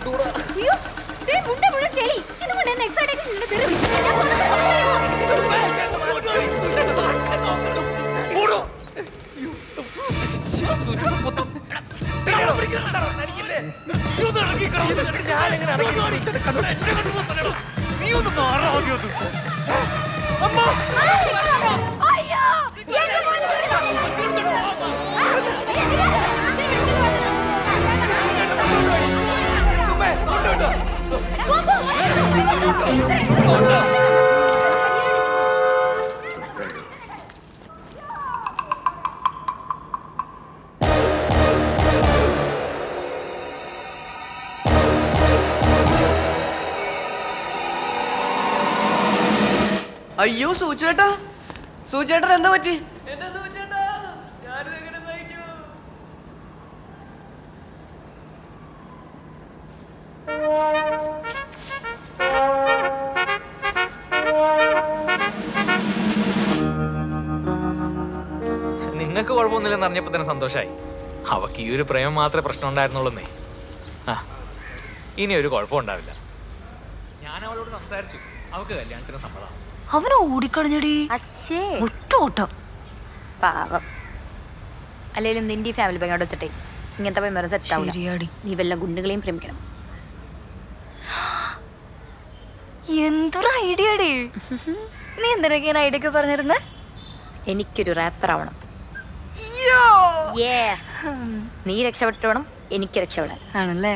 അയ്യോ, ദേ മുണ്ട മുഴുവൻ ചെളി. ഇതുകൊണ്ട് എന്നെ എക്സൈറ്റേഷനിൽ തെറി വിളിച്ചു. ഞാൻ അയ്യോ സൂചേട്ടാ, സൂചേട്ടൻ എന്താ പറ്റി? നിങ്ങൾക്ക് കുഴപ്പമൊന്നുമില്ലെന്ന് അറിഞ്ഞപ്പോ തന്നെ സന്തോഷമായി. അവക്ക് ഈ ഒരു പ്രേമം മാത്രമേ പ്രശ്നം ഉണ്ടായിരുന്നുള്ളൂന്നേ. ആ ഇനി ഒരു കുഴപ്പമുണ്ടാവില്ല. ഞാൻ അവളോട് സംസാരിച്ചു, അവക്ക് കല്യാണത്തിന് സമ്മതം. അവനെ ഓടിക്കളഞ്ഞടി. ഒറ്റ ഓട്ടം. പാവം. അല്ലെങ്കിലും നിന്റെ ഫാമിലി ബാങ്കോട് വെച്ചിട്ടേ ഇങ്ങനത്തെ മെമ്മറി സെറ്റ് ആവും. നീ വല്ല ഗുണ്ടുകളെയും പ്രേമിക്കണം. എന്തൊരു ഐഡിയ അടി. നീ എന്തിനൊക്കെ ഐഡിയ ഒക്കെ പറഞ്ഞിരുന്നേ? എനിക്കൊരു റാപ്പർ ആവണം. നീ രക്ഷപ്പെട്ടു വേണം എനിക്ക് രക്ഷപ്പെടാൻ. ആണല്ലേ?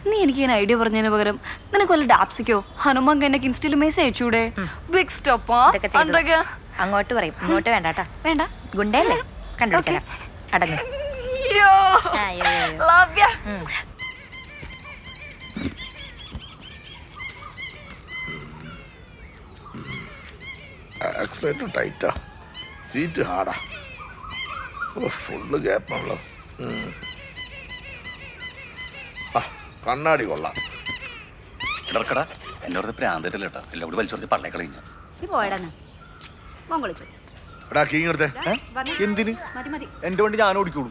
നീ എനിക്ക് ഇങ്ങനെ ഐഡിയ പറഞ്ഞതിന് പകരം നിനക്ക് വല്ല ഡാപ്സിക്കോ ഹനുമാൻ എനിക്ക് ഇൻസ്റ്റയിൽ മെസ്സേജ് അയച്ചൂടെ? ബിഗ് സ്റ്റോപ്പാ. അങ്ങോട്ട് പറയും, ഇങ്ങോട്ട് വേണ്ടാട്ടാ. വേണ്ട, ഗുണ്ടല്ലേ, കണ്ടുപിടിച്ചാ അടങ്ങ്. ആക്സിലേറ്റർ ടൈറ്റാ, സീറ്റ് ഹാർഡാ, ഫുള്ള് ഗ്യാപ്പാണല്ലോ. കണ്ണാടി കൊള്ളാം. ഇടർക്കടാ എന്നോട് പ്രാന്തല്ലേ കേട്ടോ, എല്ലാം കൂടി വലിച്ചോർത്ത് പള്ളേ കളഞ്ഞു. എടാ കീങ് എടുത്തേ. എന്തിന്? എന്റെ വണ്ടി ഞാൻ ഓടിക്കോളൂ.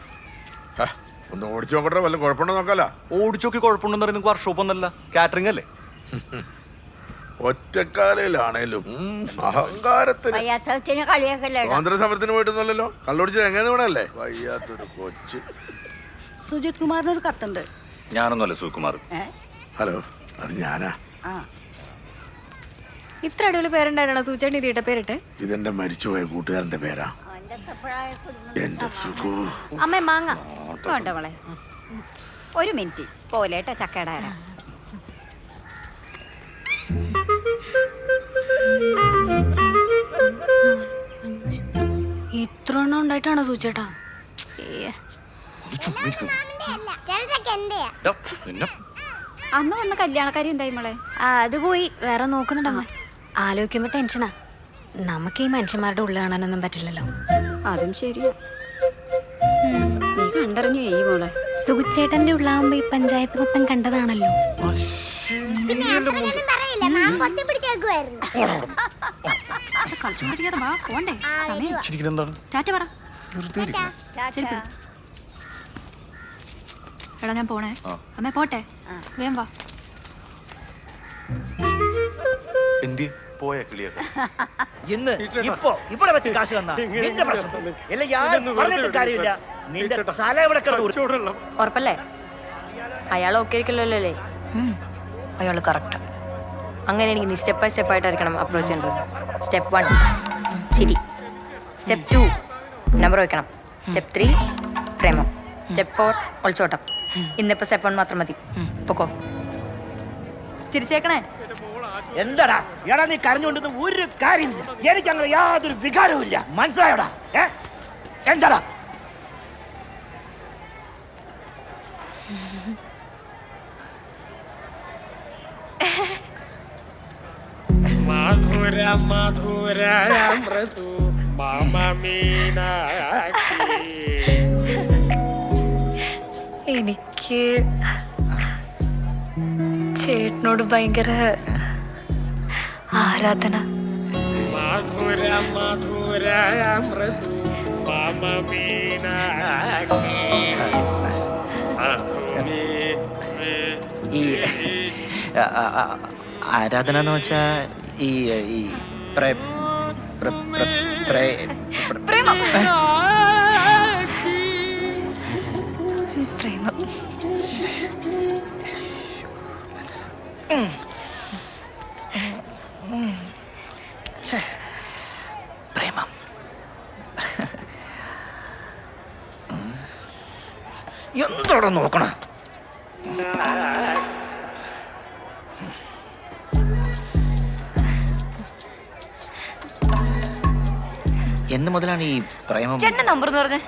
ഒന്ന് ഓടിച്ചു നോക്കട്ടെ, വല്ല കുഴപ്പമുണ്ടോ നോക്കാലോ. ഓടിച്ചോക്കി കുഴപ്പമുണ്ടെന്ന് പറയുന്നത് വർക്ക്ഷോപ്പ് ഒന്നല്ല, കാറ്ററിംഗ് അല്ലേ. ഒറ്റക്കാലയിലാണേലും അഹങ്കാരത്തിന് സ്വാതന്ത്ര്യ സമരത്തിന് പോയിട്ടൊന്നുമല്ലല്ലോ. കള്ളോടിച്ചത് എങ്ങനെ വേണല്ലേ? വയ്യാത്തൊരു കൊച്ച്. സുജിത് കുമാറിനൊരു കത്തുണ്ട്. ഞാനൊന്നുമല്ല സുകുമാർ. ഹലോ, അത് ഞാനാ. ഇത്ര അടിപൊളി പേരുണ്ടായിരുന്നോ സൂചേട്ടൻ ഇത് ഇട്ട പേരിട്ട്? ഇതെന്റെ മരിച്ചുപോയ കൂട്ടുകാരന്റെ പേരാ, എന്റെ സുഖു. അമ്മ മാങ്ങ കൊണ്ടവളെ. ഒരു മിനിറ്റ് പോലേട്ടാ ചക്കയുടെ ആരാ. ഇത്ര എണ്ണം ഉണ്ടായിട്ടാണോ സൂചേട്ടാ? അന്ന് വന്ന കല്യാണക്കാരി എന്തായി മോളെ? അത് പോയി, വേറെ നോക്കുന്നുണ്ടമ്മ. ആലോചിക്കുമ്പോ ടെൻഷനാ. നമുക്ക് ഈ മനുഷ്യന്മാരുടെ ഉള്ളിൽ കാണാനൊന്നും പറ്റില്ലല്ലോ. അതും ശരിയാ. നീ കണ്ടറിഞ്ഞു ചെയ്യും മോളെ. സുഖിച്ചേട്ടന്റെ ഉള്ളാകുമ്പോ ഈ പഞ്ചായത്ത് മൊത്തം കണ്ടതാണല്ലോ. എടാ ഞാൻ പോണേ. അമ്മ പോട്ടെ, വേഗം വാ. എന്തി പോയ കിളിയൊക്കെ ഇന്ന് ഇപ്പൊ ഇവിടെ വെച്ച് കാശ് തന്നാ നിന്റെ പ്രശ്നം. എല്ലാം ഞാൻ പറഞ്ഞിട്ട് കാര്യമില്ല. നിന്റെ തല ഇവിടെ കിടന്നു. ഉറപ്പല്ലേ? അയാൾ ഓക്കെ ആയിരിക്കല്ലോ അല്ലേ? അയാൾ കറക്റ്റ്. അങ്ങനെയാണെങ്കിൽ നീ സ്റ്റെപ്പ് ബൈ സ്റ്റെപ്പ് ആയിട്ടായിരിക്കണം അപ്രോച്ച് ചെയ്യേണ്ടത്. സ്റ്റെപ്പ് 1 ചിരി, സ്റ്റെപ്പ് 2 നമ്പർ വയ്ക്കണം, സ്റ്റെപ്പ് 3 പ്രേമം, സ്റ്റെപ്പ് 4 ഒളിച്ചോട്ടം. ഇന്നിപ്പോ സ്റ്റെപ്പ് 1 മാത്രം മതി. പൊക്കോ, തിരിച്ചേക്കണേ. എന്താടാ എടാ നീ കരഞ്ഞുകൊണ്ടൊന്നും ഒരു കാര്യമില്ല. എനിക്ക് അങ്ങനെ യാതൊരു വികാരവും ഇല്ല, മനസ്സിലായോടാ? എന്താടാ മധുര മധുര മൃദു മമ മീനാക്ഷി. എനിക്ക് ചേട്ടനോട് ഭയങ്കര ആരാധന. മധുര മധുര മൃദു മമ മീനാക്ഷി. ഈ ആരാധന എന്ന് വെച്ചാ ഈ ഈ പ്രേമം പ്രേമം പ്രേമം എന്തോടെ നോക്കണ എന്ന് മുതലാണ് ഈ പ്രേമം? ചേട്ടന്റെ നമ്പർ എന്ന് പറഞ്ഞേ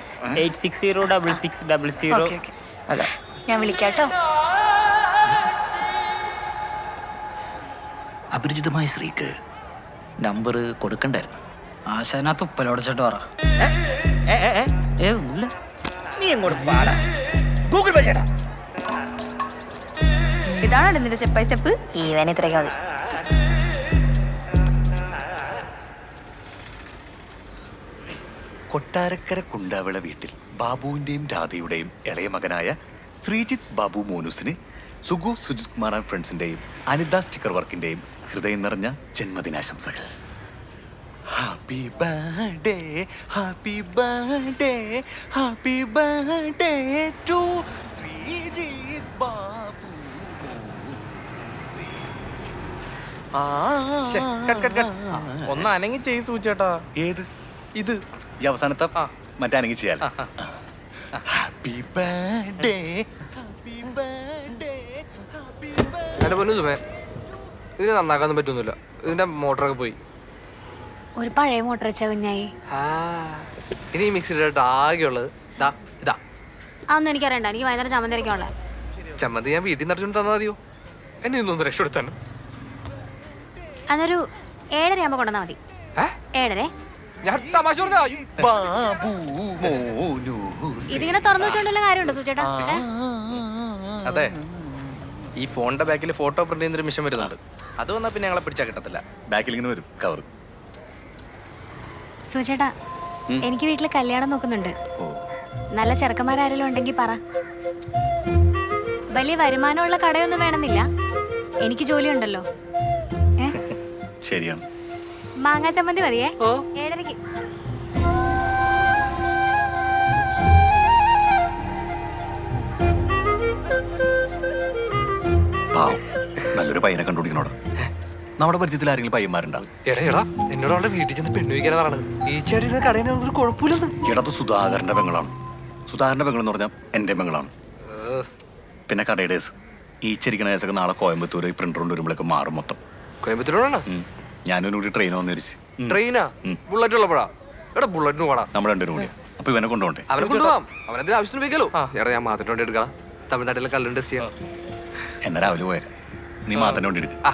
8606600. ഓക്കെ ഓക്കെ അല്ല, ഞാൻ വിളിക്കാട്ടോ. അപരിചിതമായ സ്ത്രീക്ക് നമ്പർ കൊടുക്കണ്ടായിരുന്നു. ആശാനകത്ത് ഉപ്പലോടച്ചിട്ട് പറ. ഒന്നുമില്ല. നീ എങ്ങോട്ട് പാടാ? ഗൂഗിൾ പേ ചെയ്യടാ. ഇതാണ് നിന്റെ സ്റ്റെപ്പ് ബൈ സ്റ്റെപ്പ്. ഈവൻ ഇത്രയൊക്കെ മതി. കൊട്ടാരക്കര കുണ്ടാവിള വീട്ടിൽ ബാബുവിന്റെയും രാധയുടെയും ഇളയ മകനായ ശ്രീജിത്ത് ബാബു മോനുസിന് സുഗു സുജിത് കുമാർ ആൻഡ് ഫ്രണ്ട്സിന്റെയും അനിത സ്റ്റിക്കർ വർക്കിന്റെയും ഹൃദയം നിറഞ്ഞ ജന്മദിനാശംസകൾ. Happy birthday, happy birthday, happy birthday to Sreejith Babu. ഒന്ന് അനങ്ങി ചെയ് സൂചേട്ടാ. ഏത് ഇത് ഈ അവസാനത്തെ മറ്റേ അനങ്ങി ചെയ്യാൻ. Happy birthday, happy birthday, happy birthday. എന്റെ പൊന്നു സുമേ, ഇതിന് നന്നാക്കാനൊന്നും പറ്റൊന്നുമില്ല. ഇതിന്റെ മോട്ടറൊക്കെ പോയി. ഒരു പഴയ മോട്ടർ വെച്ച കുഞ്ഞായി. ഇനി ഈ മിക്സിയുടെ ആകെയുള്ളത് ഇതാ. അതൊന്നും എനിക്കറിയണ്ട. എനിക്ക് വൈകുന്നേരം ചമ്മന്തി അരയ്ക്കാനുള്ള. ചമ്മന്തി ഞാൻ വീട്ടിൽ നിറച്ചുകൊണ്ട് തന്നാൽ മതിയോ? എന്നെ ഇന്നൊന്ന് രക്ഷപ്പെടുത്താൻ. അതൊരു 7:30 ആകുമ്പോ കൊണ്ടുവന്നാ മതി. 7:30. ഞാൻ തമാശ പറഞ്ഞാ. ബാബു മോനൂസ്. ഇതിങ്ങനെ തുറന്നു വെച്ചോണ്ടുള്ള കാര്യമുണ്ടോ സൂചേട്ടാ? അതെ, ഈ ഫോണിന്റെ ബാക്കിൽ ഫോട്ടോ പ്രിന്റ് ചെയ്യുന്നൊരു മിഷൻ വരുന്നുണ്ട്. അത് വന്നാൽ പിന്നെ ഞങ്ങളെ പിടിച്ചാൽ കിട്ടത്തില്ല. ബാക്കിൽ ഇങ്ങനെ വരും കവർ. സൂചേട്ടാ, എനിക്ക് വീട്ടില് കല്യാണം നോക്കുന്നുണ്ട്. നല്ല ചെറുക്കന്മാരാരെങ്കിലും ഉണ്ടെങ്കിൽ പറ. വലിയ വരുമാനമുള്ള കടയൊന്നും വേണമെന്നില്ല. എനിക്ക് ജോലിയുണ്ടല്ലോ. ശരിയാണ്. മാങ്ങാ ചമ്മന്തി മതിയേ. 7:30. പാവം, നല്ലൊരു പയ്യനെ കണ്ടുപിടിക്കണോടാ. നമ്മുടെ പരിചയത്തിൽ ആരെങ്കിലും പയ്യന്മാരുണ്ടാവും? എടാ എന്നോട് അവളുടെ വീട്ടിൽ ചെന്ന് പെണ്ണു വയ്ക്കാനാ പറഞ്ഞത്. ഈ ചേട്ടൻ്റെ കടയിൽ ഒരു കുഴപ്പമില്ലെന്ന്. ഇടത് സുധാകരന്റെ പെങ്ങളാണ്. സുധാകരന്റെ പെങ്ങൾ എന്ന് പറഞ്ഞാൽ എന്റെ പെങ്ങളാണ്. പിന്നെ കടയുടെ ഈച്ചിരിക്കണ കേസൊക്കെ നാളെ കോയമ്പത്തൂർ പ്രിന്റർ കൊണ്ട് വരുമ്പോഴേക്ക് മാറും മൊത്തം. കോയമ്പത്തൂരാണ്. ഞാനും കൂടി ട്രെയിൻ വന്നു തിരിച്ച്. ട്രെയിനാ? ബുള്ളറ്റ് ഉള്ളപ്പോഴാ? എടാ ബുള്ളറ്റിന് പോടാ. നമ്മൾ രണ്ടുപേരും കൂടിയാ. അപ്പൊ ഇവനെ കൊണ്ടുപോണ്ടേ? അവനെ കൊണ്ടുപോകാം. അവനെന്തിനും ആവശ്യത്തിന് ഉപയോഗിക്കാലോ. എടാ ഞാൻ മാത്രം വേണ്ടി എടുക്കാം. തമിഴ്നാട്ടിലെ കല്ലുണ്ട് ചെയ്യാം. എന്നാ രാവിലെ പോയേക്കാം. നീ മാത്രം വേണ്ടി എടുക്കുക. ആ